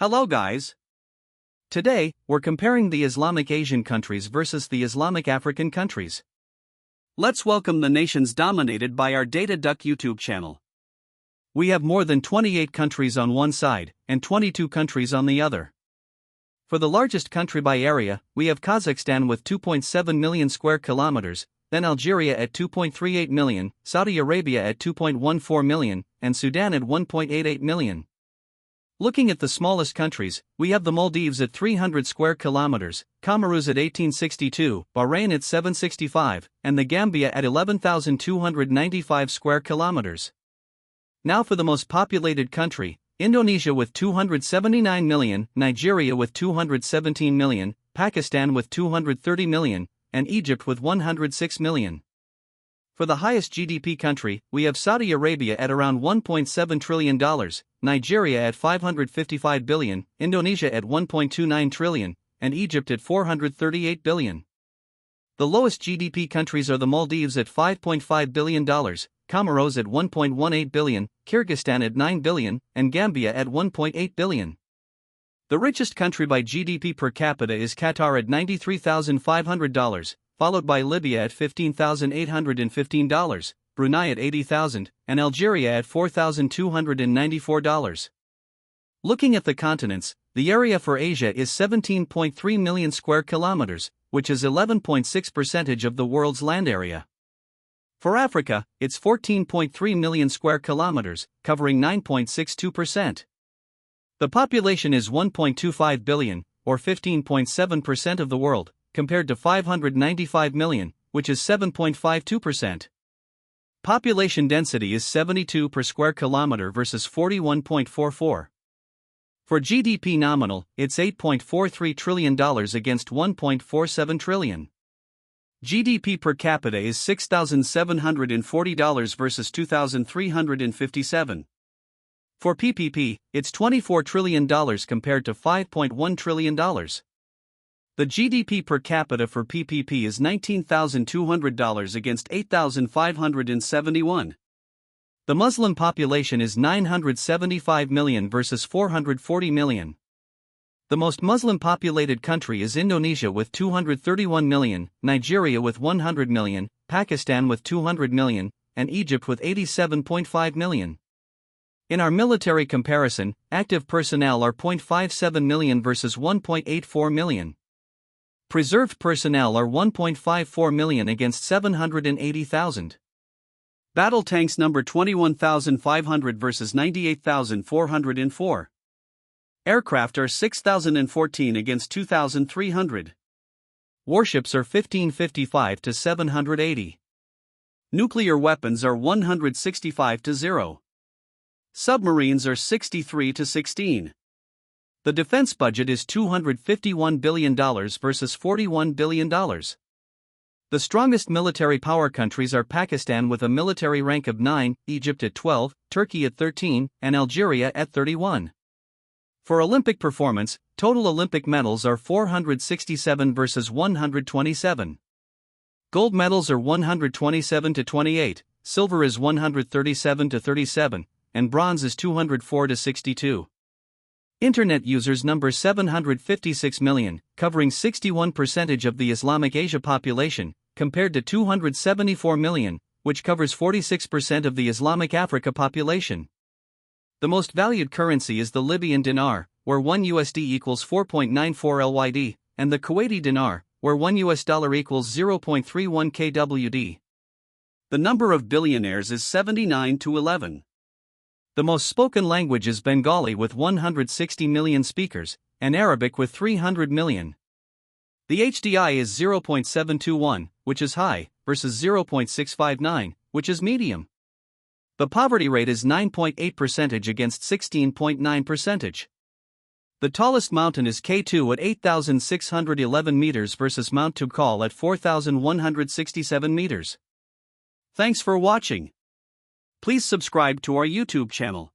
Hello guys. Today, we're comparing the Islamic Asian countries versus the Islamic African countries. Let's welcome the nations dominated by our Data Duck YouTube channel. We have more than 28 countries on one side, and 22 countries on the other. For the largest country by area, we have Kazakhstan with 2.7 million square kilometers, then Algeria at 2.38 million, Saudi Arabia at 2.14 million, and Sudan at 1.88 million. Looking at the smallest countries, we have the Maldives at 300 square kilometers, Comoros at 1862, Bahrain at 765, and the Gambia at 11,295 square kilometers. Now for the most populated country, Indonesia with 279 million, Nigeria with 217 million, Pakistan with 230 million, and Egypt with 106 million. For the highest GDP country, we have Saudi Arabia at around $1.7 trillion, Nigeria at $555 billion, Indonesia at $1.29 trillion, and Egypt at $438 billion. The lowest GDP countries are the Maldives at $5.5 billion, Comoros at $1.18 billion, Kyrgyzstan at $9 billion, and Gambia at $1.8 billion. The richest country by GDP per capita is Qatar at $93,500, followed by Libya at $15,815, Brunei at $80,000, and Algeria at $4,294. Looking at the continents, the area for Asia is 17.3 million square kilometers, which is 11.6% of the world's land area. For Africa, it's 14.3 million square kilometers, covering 9.62%. The population is 1.25 billion, or 15.7% of the world, compared to 595 million, which is 7.52%. Population density is 72 per square kilometer versus 41.44. For GDP nominal, it's $8.43 trillion against $1.47 trillion. GDP per capita is $6,740 versus $2,357. For PPP, it's $24 trillion compared to $5.1 trillion. The GDP per capita for PPP is $19,200 against $8,571. The Muslim population is 975 million versus 440 million. The most Muslim populated country is Indonesia with 231 million, Nigeria with 100 million, Pakistan with 200 million, and Egypt with 87.5 million. In our military comparison, active personnel are 0.57 million versus 1.84 million. Preserved personnel are 1.54 million against 780,000. Battle tanks number 21,500 versus 98,404. Aircraft are 6,014 against 2,300. Warships are 1555 to 780. Nuclear weapons are 165 to 0. Submarines are 63 to 16. The defense budget is $251 billion versus $41 billion. The strongest military power countries are Pakistan with a military rank of 9, Egypt at 12, Turkey at 13, and Algeria at 31. For Olympic performance, total Olympic medals are 467 versus 127. Gold medals are 127 to 28, silver is 137 to 37, and bronze is 204 to 62. Internet users number 756 million, covering 61% of the Islamic Asia population, compared to 274 million, which covers 46% of the Islamic Africa population. The most valued currency is the Libyan dinar, where 1 USD equals 4.94 LYD, and the Kuwaiti dinar, where $1 equals 0.31 KWD. The number of billionaires is 79 to 11. The most spoken language is Bengali with 160 million speakers, and Arabic with 300 million. The HDI is 0.721, which is high, versus 0.659, which is medium. The poverty rate is 9.8% against 16.9%. The tallest mountain is K2 at 8,611 meters versus Mount Toubkal at 4,167 meters. Thanks for watching. Please subscribe to our YouTube channel.